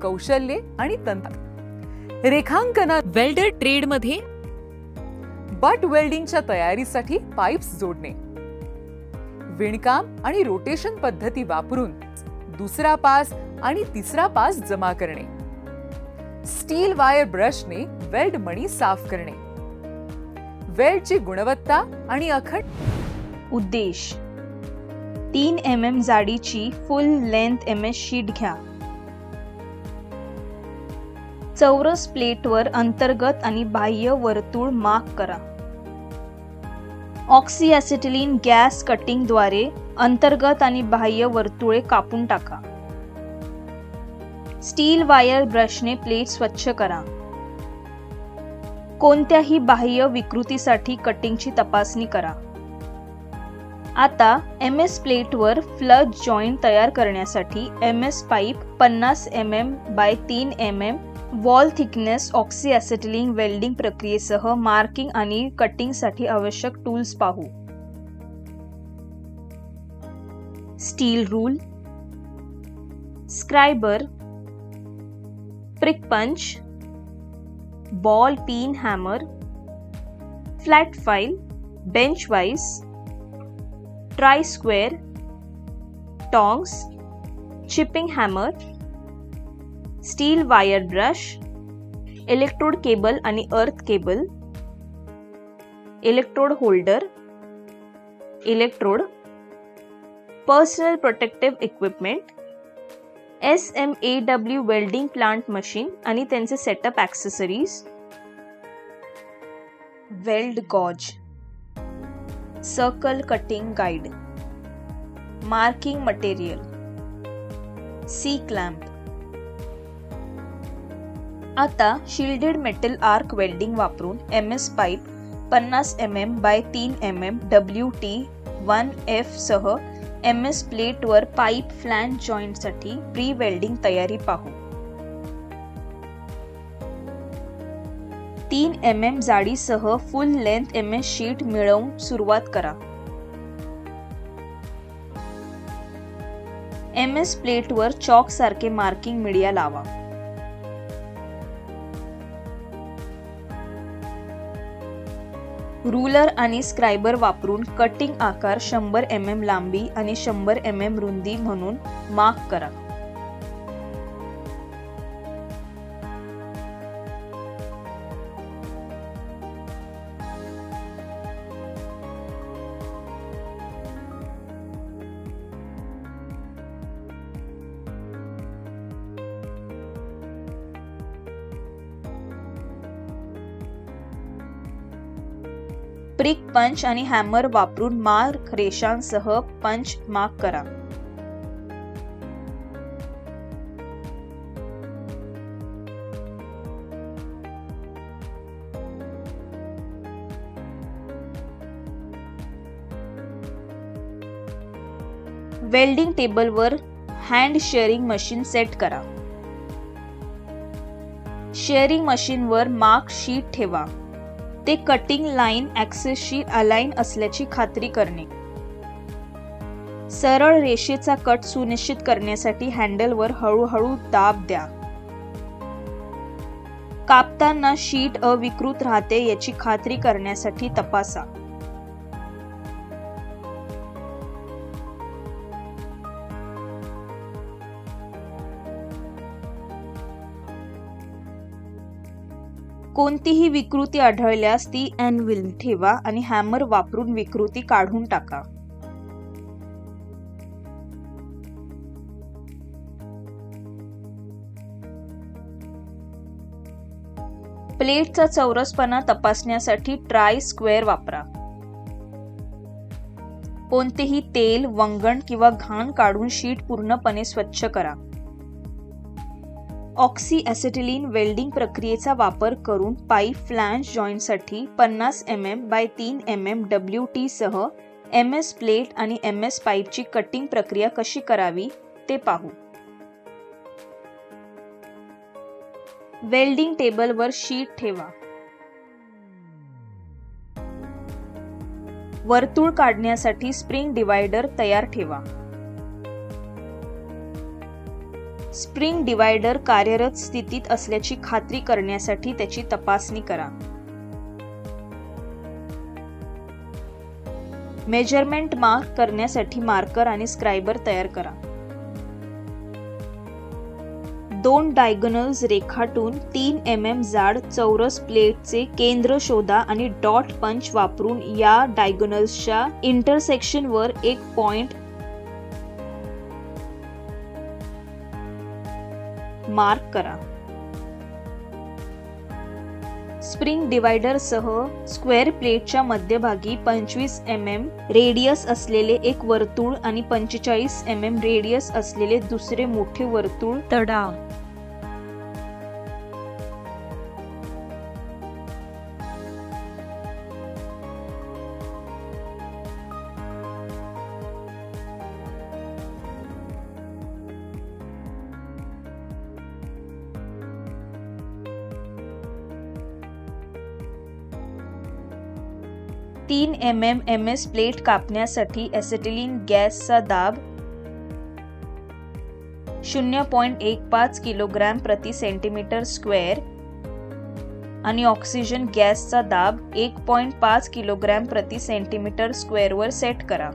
कौशल्ये आणि तंत्र. रेखांकना वेल्डर ट्रेड मध्ये बट वेल्डिंगच्या तयारीसाठी पाईप्स जोडणे, विणकाम आणि रोटेशन पद्धती वापरून दुसरा पास आणि तिसरा पास जमा करणे, स्टील वायर ब्रशने वेल्ड मणी साफ करणे, वेल्डची गुणवत्ता आणि अखंड. उद्देश: 3 mm जाडीची फुल लेंथ MS शीट घ्या. चौरस प्लेटवर अंतर्गत आणि बाह्य वर्तुळ मार्क करा. ऑक्सीॲसिटिलीन गॅस कटिंगद्वारे अंतर्गत आणि बाह्य वर्तुळे कापून टाका. स्टील वायर ब्रशने प्लेट स्वच्छ करा. कोणत्याही बाह्य विकृतीसाठी कटिंगची तपासणी करा. आता MS प्लेटवर फ्लज जॉइंट तयार करण्यासाठी MS pipe 50 mm by 3 mm wall thickness oxyacetylene welding प्रक्रियेसह मार्किंग आणि कटिंगसाठी आवश्यक टूल्स पाहू. Steel rule, scriber, prick punch, ball pin hammer, flat file, bench vice, try square, tongs, chipping hammer, steel wire brush, electrode cable आणि earth cable, electrode holder, electrode, personal protective equipment, SMAW welding plant machine आणि त्यांचे setup accessories, weld gauge, circle cutting guide, marking material, C clamp. आता शिल्डेड metal arc welding वापरून MS pipe 50 mm by 3 mm WT1F सह MS प्लेटवर pipe flange जॉइंटसाठी pre welding तयारी पाहू. 3 mm जाडीसह फुल लेंथ MS शीट मिळवून सुरुवात करा. MS प्लेटवर चॉक सारखे मार्किंग मीडिया लावा. रूलर आणि स्क्रायबर वापरून कटिंग आकार 100 mm लांबी आणि 100 mm रुंदी म्हणून मार्क करा. प्रिक पंच आणि हॅमर वापरून मार्क रेषांसह पंच मार्क करा. वेल्डिंग टेबलवर हँड शेअरिंग मशीन सेट करा. शेअरिंग मशीनवर मार्क शीट ठेवा. ते कटिंग लाईन ॲक्सेसशी अलाइन असल्याची खात्री करणे. सरळ रेषेचा कट सुनिश्चित करण्यासाठी हँडलवर हळूहळू दाब द्या. कापताना शीट अविकृत राहते याची खात्री करण्यासाठी तपासा. कोणतीही विकृती आढळल्यास ती एनविल ठेवा आणि हॅमर वापरून विकृती काढून टाका. प्लेटचा चौरसपणा तपासण्यासाठी ट्राय स्क्वेअर वापरा. कोणतेही तेल, वंगण किंवा घाण काढून शीट पूर्णपणे स्वच्छ करा. ऑक्सीॲसिटिलीन वेल्डिंग प्रक्रियेचा वापर करून पाईप फ्लॅंज जॉइंटसाठी 50 mm बाय 3 mm WT सह MS प्लेट आणि MS पाईपची कटिंग प्रक्रिया कशी करावी ते पाहू. वेल्डिंग टेबलवर शीट ठेवा. वर्तुळ काढण्यासाठी स्प्रिंग डिवायडर तयार ठेवा. स्प्रिंग डिवायडर कार्यरत स्थितीत असल्याची खात्री करण्यासाठी त्याची तपासणी करा. मेजरमेंट मार्क करण्यासाठी मार्कर आणि स्क्रायबर तयार करा. 2 डायगोनल्स रेखाटून 3 mm जाड चौरस प्लेटचे केंद्र शोधा आणि डॉट पंच वापरून या डायगोनल्सच्या इंटरसेक्शनवर एक पॉइंट मार्क करा. स्प्रिंग डिवायडर सह स्क्वेअर प्लेटच्या मध्यभागी 25 mm रेडियस असलेले एक वर्तुळ आणि 45 mm रेडियस असलेले दुसरे मोठे वर्तुळ तडा. तीन mm MS प्लेट कापण्यासाठी ॲसिटिलीन गॅसचा दाब 0.15 किलोग्रॅम प्रति सेंटीमीटर स्क्वेअर आणि ऑक्सिजन गॅसचा दाब 1.5 किलोग्रॅम प्रति सेंटीमीटर स्क्वेअर वर सेट करा.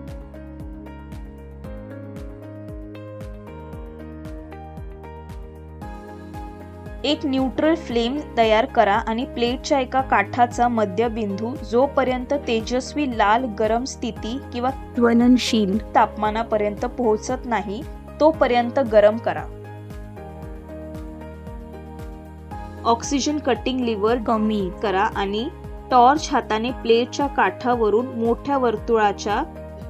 एक न्यूट्रल फ्लेम तयार करा आणि प्लेटच्या एका काठाचा मध्यबिंदू जोपर्यंत तेजस्वी लाल गरम स्थिती किंवा ज्वलनशील तापमानापर्यंत पोहोचत नाही तोपर्यंत गरम करा. ऑक्सिजन कटिंग लिव्हर कमी करा आणि टॉर्च हाताने प्लेटच्या काठावरून मोठ्या वर्तुळाच्या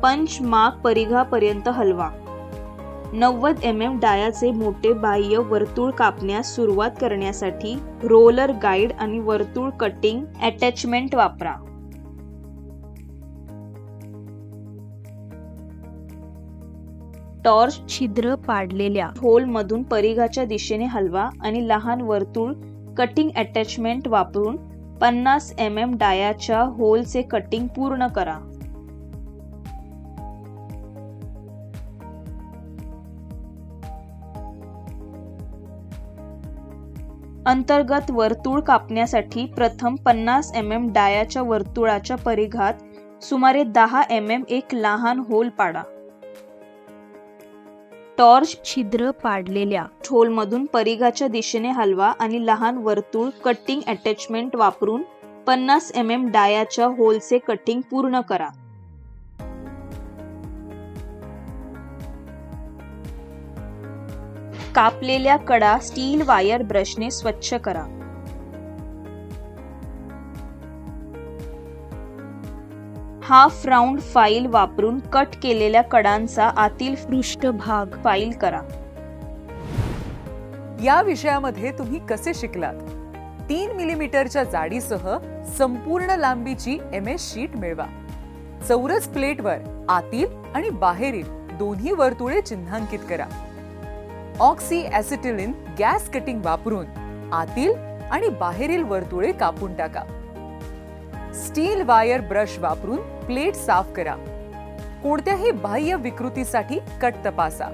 पंच मार्क परिघापर्यंत हलवा. 90 mm डायाचे मोठे बाह्य वर्तुळ कापण्यास सुरुवात करण्यासाठी रोलर गाईड आणि वर्तुळ कटिंग अटॅचमेंट वापरा. टॉर्च छिद्र पाडलेल्या होलमधून परिघाच्या दिशेने हलवा आणि लहान वर्तुळ कटिंग अटॅचमेंट वापरून 50 mm डायाच्या होलचे कटिंग पूर्ण करा. अंतर्गत वर्तुळ कापण्यासाठी प्रथम 50 mm डायाच्या वर्तुळाच्या परिघात सुमारे 10 mm एक लहान होल पाडा. टॉर्च छिद्र पाडलेल्या होलमधून परिघाच्या दिशेने हलवा आणि लहान वर्तुळ कटिंग अटॅचमेंट वापरून 50 mm डायाच्या होलचे कटिंग पूर्ण करा. कापलेल्या कडा स्टील वायर ब्रशने स्वच्छ करा. हाफ राऊंड फाईल वापरून कट केलेल्या कडांचा आतील पृष्ठभाग फाईल करा. या विषयामध्ये तुम्ही कसे शिकलात? 3 मिलीमीटरच्या जाडीसह संपूर्ण लांबीची MS शीट मिळवा. चौरस प्लेटवर आतील आणि बाहेरील दोन्ही वर्तुळे चिन्हांकित करा. ऑक्सी ॲसिटिलीन गॅस कटिंग वापरून आतील आणि बाहेरील वर्तुळे कापून टाका. स्टील वायर ब्रश वापरून प्लेट साफ करा. कोणत्याही बाह्य विकृतीसाठी कट तपासा.